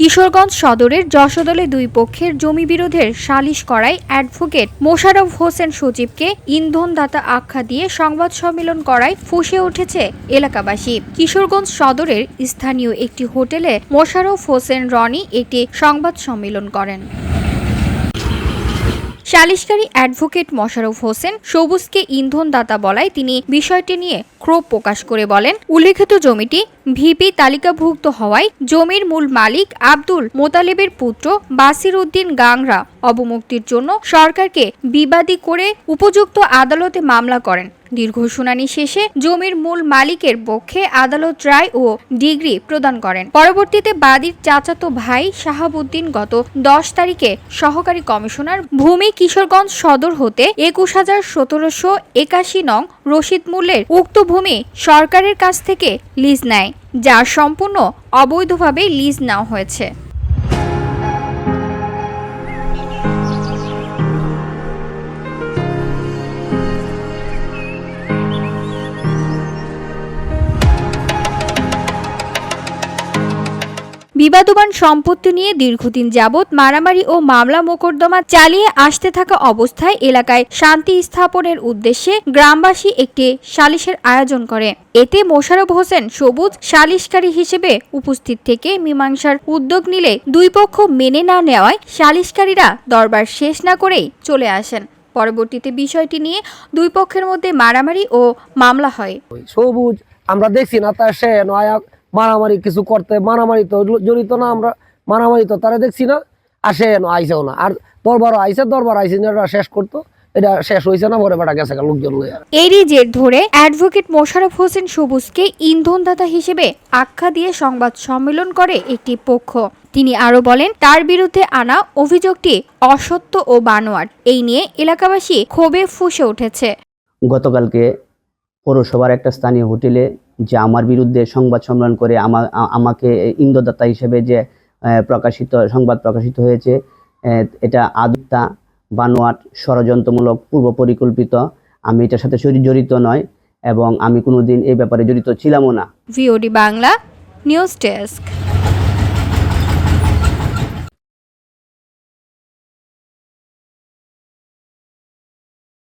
কিশোরগঞ্জ সদরের যশোদলে দুই পক্ষের জমি বিরোধের সালিশ করায় অ্যাডভোকেট মোশাররফ হোসেন সজীবকে ইন্ধনদাতা আখ্যা দিয়ে সংবাদ সম্মেলন করায় ফুঁসে উঠেছে এলাকাবাসী। কিশোরগঞ্জ সদরের স্থানীয় একটি হোটেলে মোশাররফ হোসেন রনি একটি সংবাদ সম্মেলন করেন। সালিশকারী অ্যাডভোকেট মোশাররফ হোসেন সবুজকে ইন্ধনদাতা বলায় তিনি বিষয়টি নিয়ে ক্ষোভ প্রকাশ করে বলেন, উল্লেখিত জমিটি ভিপি তালিকাভুক্ত হওয়ায় জমির মূল মালিক আব্দুল মোতালেবের পুত্র বাসির উদ্দিন গাংরা অবমুক্তির জন্য সরকারকে বিবাদী করে উপযুক্ত আদালতে মামলা করেন। দীর্ঘ শুনানি শেষে জমির মূল মালিকের পক্ষে আদালত রায় ও ডিগ্রি প্রদান করেন। পরবর্তীতে বাদীর চাচাতো ভাই শাহাবুদ্দিন গত 10 তারিখে সহকারী কমিশনার ভূমি কিশোরগঞ্জ সদর হতে ২১,১৭৮১ নং রসিদ মূল্যের উক্ত ভূমি সরকারের কাছ থেকে লিজ নেয়, যা সম্পূর্ণ অবৈধভাবে লিজ নেওয়া হয়েছে। বিবাদবান সম্পত্তি নিয়ে দীর্ঘদিন যাবৎ মারামারি ও মামলা মোকদ্দমা চালিয়ে আসতে থাকা অবস্থায় এলাকায় শান্তি স্থাপনের উদ্দেশ্যে গ্রামবাসী একটি সালিশের আয়োজন করে। এতে মোশাররফ হোসেন সবুজ সালিশকারী হিসেবে উপস্থিত থেকে মীমাংসার উদ্যোগ নিলে দুই পক্ষ মেনে না নেওয়ায় সালিশকারীরা দরবার শেষ না করেই চলে আসেন। পরবর্তীতে বিষয়টি নিয়ে দুই পক্ষের মধ্যে মারামারি ও মামলা হয়। সবুজ আমরা দেখছি না তার সে নয়া মারামারি কিছু করতে, মারামারি তো জড়িত না, আমরা মারামারি তো তারা দেখছি না, আর সে আইসেও না, আর দরবার আইসে এটা শেষ করতো, এটা শেষ হয়েছে না, পরে বেটা গেছে লোকজন। এরই জের ধরে অ্যাডভোকেট মোশাররফ হোসেন সবুজকে ইন্ধনদাতা হিসেবে আখ্যা দিয়ে সংবাদ সম্মেলন করে একটি পক্ষ। তিনি আরো বলেন, তার বিরুদ্ধে আনা অভিযোগটি অসত্য ও বানোয়াট। এই নিয়ে এলাকাবাসী ক্ষোভে ফুঁসে উঠেছে। গতকালকে পৌরসভার একটা স্থানীয় হোটেলে যে আমার বিরুদ্ধে সংবাদ সম্মেলন করে আমাকে ইন্ধনদাতা হিসেবে যে সংবাদ প্রকাশিত হয়েছে, এটা আদুত্তা বানোয়াট ষড়যন্ত্রমূলক পূর্ব পরিকল্পিত। আমি এটার সাথে জড়িত নয় এবং আমি কোনোদিন এই ব্যাপারে জড়িত ছিলামও না। VOD Bangla news desk.